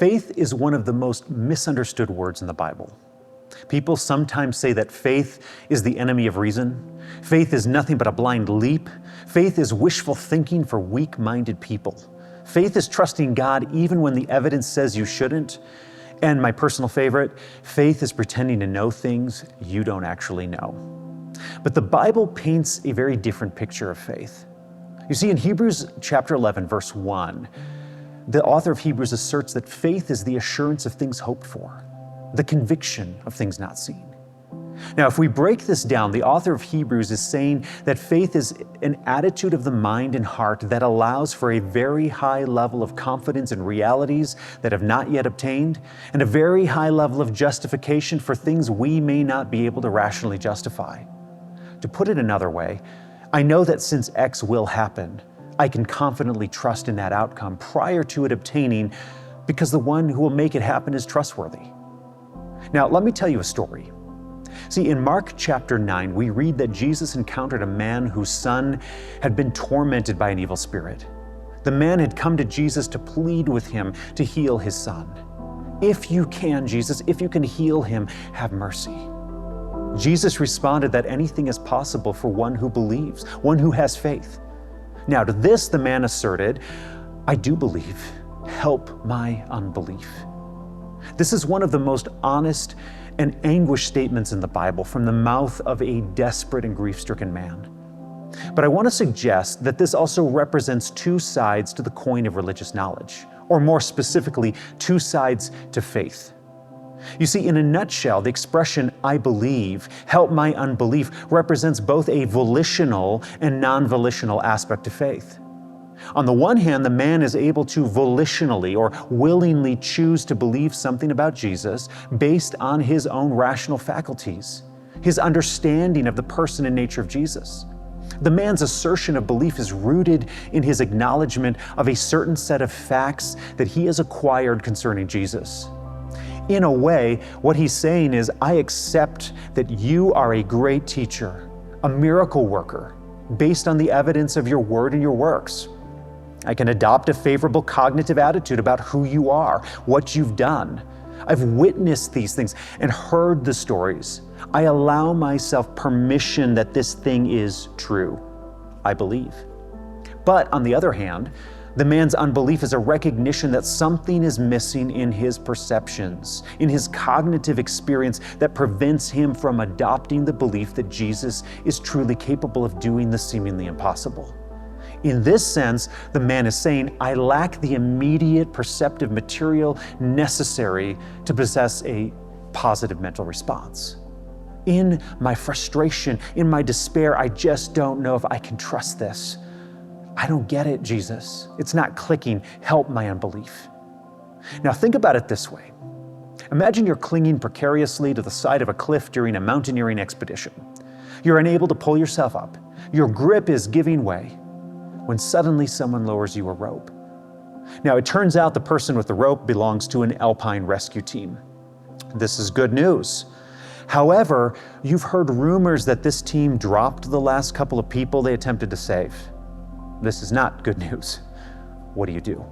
Faith is one of the most misunderstood words in the Bible. People sometimes say that faith is the enemy of reason. Faith is nothing but a blind leap. Faith is wishful thinking for weak-minded people. Faith is trusting God even when the evidence says you shouldn't. And my personal favorite, faith is pretending to know things you don't actually know. But the Bible paints a very different picture of faith. You see, in Hebrews chapter 11, verse 1, the author of Hebrews asserts that faith is the assurance of things hoped for, the conviction of things not seen. Now, if we break this down, the author of Hebrews is saying that faith is an attitude of the mind and heart that allows for a very high level of confidence in realities that have not yet obtained, and a very high level of justification for things we may not be able to rationally justify. To put it another way, I know that since X will happen, I can confidently trust in that outcome prior to it obtaining, because the one who will make it happen is trustworthy. Now, let me tell you a story. See, in Mark chapter 9, we read that Jesus encountered a man whose son had been tormented by an evil spirit. The man had come to Jesus to plead with him to heal his son. "If you can, Jesus, if you can heal him, have mercy." Jesus responded that anything is possible for one who believes, one who has faith. Now, to this, the man asserted, "I do believe. Help my unbelief." This is one of the most honest and anguished statements in the Bible from the mouth of a desperate and grief-stricken man. But I want to suggest that this also represents two sides to the coin of religious knowledge, or more specifically, two sides to faith. You see, in a nutshell, the expression, "I believe, help my unbelief," represents both a volitional and non-volitional aspect to faith. On the one hand, the man is able to volitionally or willingly choose to believe something about Jesus based on his own rational faculties, his understanding of the person and nature of Jesus. The man's assertion of belief is rooted in his acknowledgement of a certain set of facts that he has acquired concerning Jesus. In a way, what he's saying is, "I accept that you are a great teacher, a miracle worker, based on the evidence of your word and your works. I can adopt a favorable cognitive attitude about who you are, what you've done. I've witnessed these things and heard the stories. I allow myself permission that this thing is true. I believe." But on the other hand, the man's unbelief is a recognition that something is missing in his perceptions, in his cognitive experience that prevents him from adopting the belief that Jesus is truly capable of doing the seemingly impossible. In this sense, the man is saying, "I lack the immediate perceptive material necessary to possess a positive mental response. In my frustration, in my despair, I just don't know if I can trust this. I don't get it, Jesus. It's not clicking. Help my unbelief." Now think about it this way. Imagine you're clinging precariously to the side of a cliff during a mountaineering expedition. You're unable to pull yourself up. Your grip is giving way, when suddenly someone lowers you a rope. Now, it turns out the person with the rope belongs to an alpine rescue team. This is good news. However, you've heard rumors that this team dropped the last couple of people they attempted to save. This is not good news. What do?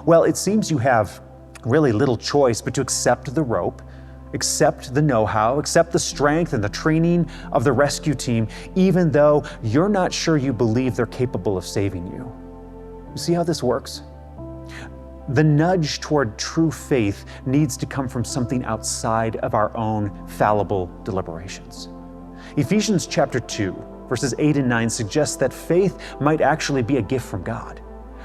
Well, it seems you have really little choice but to accept the rope, accept the know-how, accept the strength and the training of the rescue team, even though you're not sure you believe they're capable of saving you. You see how this works? The nudge toward true faith needs to come from something outside of our own fallible deliberations. Ephesians chapter 2, verses 8 and 9 suggests that faith might actually be a gift from God.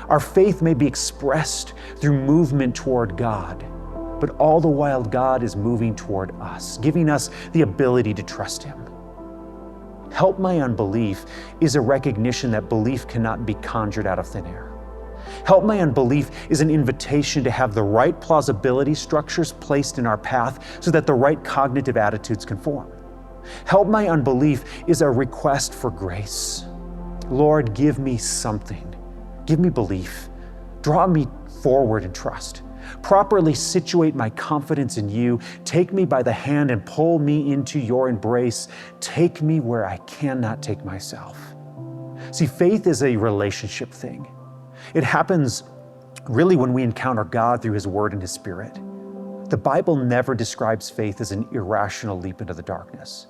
Our faith may be expressed through movement toward God, but all the while God is moving toward us, giving us the ability to trust Him. Help my unbelief is a recognition that belief cannot be conjured out of thin air. Help my unbelief is an invitation to have the right plausibility structures placed in our path so that the right cognitive attitudes can form. Help my unbelief is a request for grace. Lord, give me something. Give me belief. Draw me forward in trust. Properly situate my confidence in you. Take me by the hand and pull me into your embrace. Take me where I cannot take myself. See, faith is a relationship thing. It happens really when we encounter God through His Word and His Spirit. The Bible never describes faith as an irrational leap into the darkness,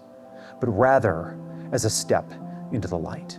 but rather as a step into the light.